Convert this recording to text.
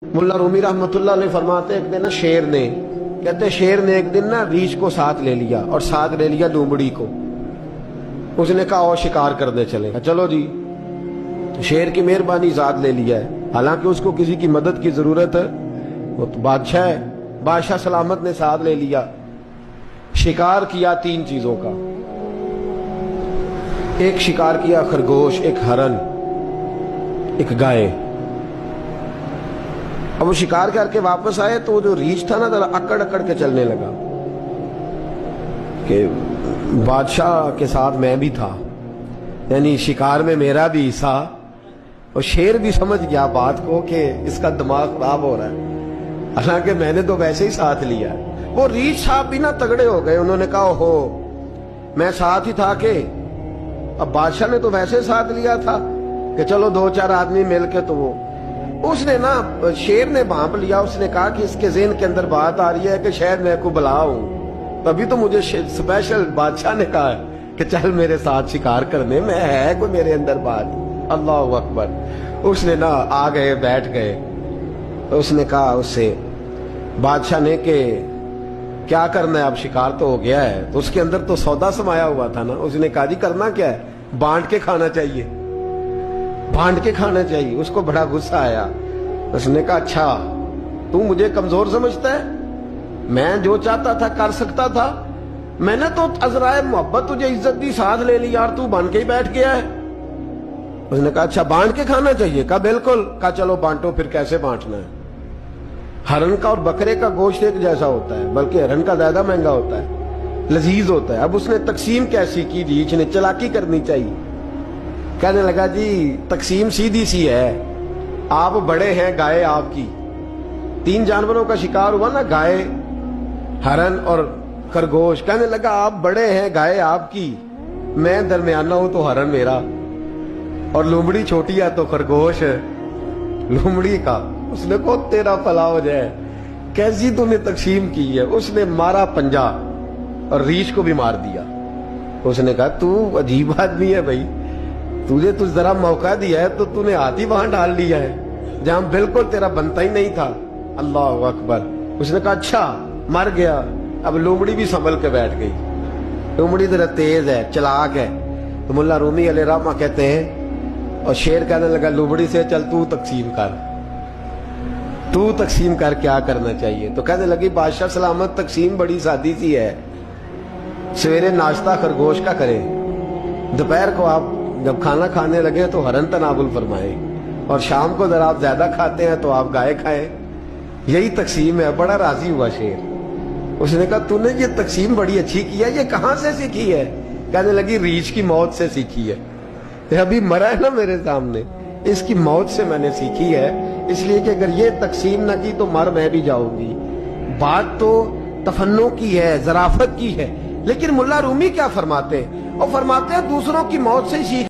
मुल्ला रूमी रहमतुल्लाह अलैह फरमाते एक दिन ना शेर ने कहते शेर ने एक दिन ना रीछ को साथ ले लिया और साथ ले लिया लोमड़ी को। उसने कहा और शिकार करने चले। चलो जी, शेर की मेहरबानी साथ ले लिया है, हालांकि उसको किसी की मदद की जरूरत है, वो तो बादशाह है, बादशाह सलामत ने साथ ले लिया। शिकार किया 3 चीजों का। एक शिकार किया खरगोश, एक हरन, एक गाय। अब वो शिकार करके वापस आए तो वो जो रीछ था ना जरा अकड़ अकड़ के चलने लगा कि बादशाह के साथ मैं भी था, यानी शिकार में मेरा भी हिस्सा। और शेर भी समझ गया बात को कि इसका दिमाग खराब हो रहा है, हालांकि मैंने तो वैसे ही साथ लिया। वो रीछ साहब भी ना तगड़े हो गए, उन्होंने कहा हो मैं साथ ही था के अब बादशाह ने तो वैसे साथ लिया था कि चलो 2-4 आदमी मिलके। तो वो उसने ना शेर ने भांप लिया, उसने कहा कि इसके ज़हन के अंदर बात आ रही है कि शायद मैं को बुलाऊं, तभी तो मुझे स्पेशल बादशाह ने कहा कि चल मेरे साथ शिकार करने में, है कोई मेरे अंदर बात। अल्लाह अकबर। उसने ना आ गए, बैठ गए। तो उसने कहा उससे बादशाह ने कि क्या करना है, अब शिकार तो हो गया है। तो उसके अंदर तो सौदा समाया हुआ था ना। उसने कहा जी करना क्या है, बांट के खाना चाहिए, बांट के खाना चाहिए। उसको बड़ा गुस्सा आया। उसने कहा अच्छा तू मुझे कमजोर समझता है, मैं जो चाहता था कर सकता था, मैंने तो अजराए मोहब्बत तुझे इज्जत दी, साथ ले ली यार, तू बन के ही बैठ गया है। उसने कहा अच्छा बांट के खाना चाहिए। कहा बिल्कुल। कहा चलो बांटो, फिर कैसे बांटना है। हरन का और बकरे का गोश्त एक जैसा होता है, बल्कि हरन का ज्यादा महंगा होता है, लजीज होता है। अब उसने तकसीम कैसी की, रीछ ने चालाकी करनी चाहिए। कहने लगा जी तकसीम सीधी सी है, आप बड़े हैं, गाय आपकी। 3 जानवरों का शिकार हुआ ना, गाय, हरन और खरगोश। कहने लगा आप बड़े हैं, गाय आपकी, मैं दरमियाना हूं तो हरन मेरा, और लोमड़ी छोटी है तो खरगोश लोमड़ी का। उसने को तेरा फला हो जाए, कैसी तूने तकसीम की है। उसने मारा पंजा और रीछ को भी मार दिया। उसने कहा तू अजीब आदमी है भाई, तुझे तो जरा मौका दिया है तो तूने हाथ ही वहां डाल लिया है जहां बिल्कुल तेरा बनता ही नहीं था। अल्लाह अकबर। उसने कहा अच्छा मर गया। अब लोमड़ी भी संभल के बैठ गई। लोमड़ी जरा तेज है, चालाक है। तो मुल्ला रूमी अलैहि रहमा कहते हैं, और शेर कहने लगा लोमड़ी से चल तू तकसीम कर, तू तकसीम कर क्या करना चाहिए। तो कहने लगी बादशाह सलामत तकसीम बड़ी सादी सी है, सवेरे नाश्ता खरगोश का करें, दोपहर को आप जब खाना खाने लगे तो हरन तनावुल फरमाए, और शाम को जरा आप ज्यादा खाते हैं तो आप गाय खाएं। यही तकसीम है। बड़ा राजी हुआ शेर। उसने कहा तूने ये तकसीम बड़ी अच्छी की है, ये कहां से सीखी है। कहने लगी रीछ की मौत से सीखी है, अभी मरा है ना मेरे सामने, इसकी मौत से मैंने सीखी है, इसलिए कि अगर ये तकसीम न की तो मर मैं भी जाऊंगी। बात तो तफन्नो की है, जराफत की है। लेकिन मुल्ला रूमी क्या फरमाते हैं, और फरमाते हैं दूसरों की मौत से सीख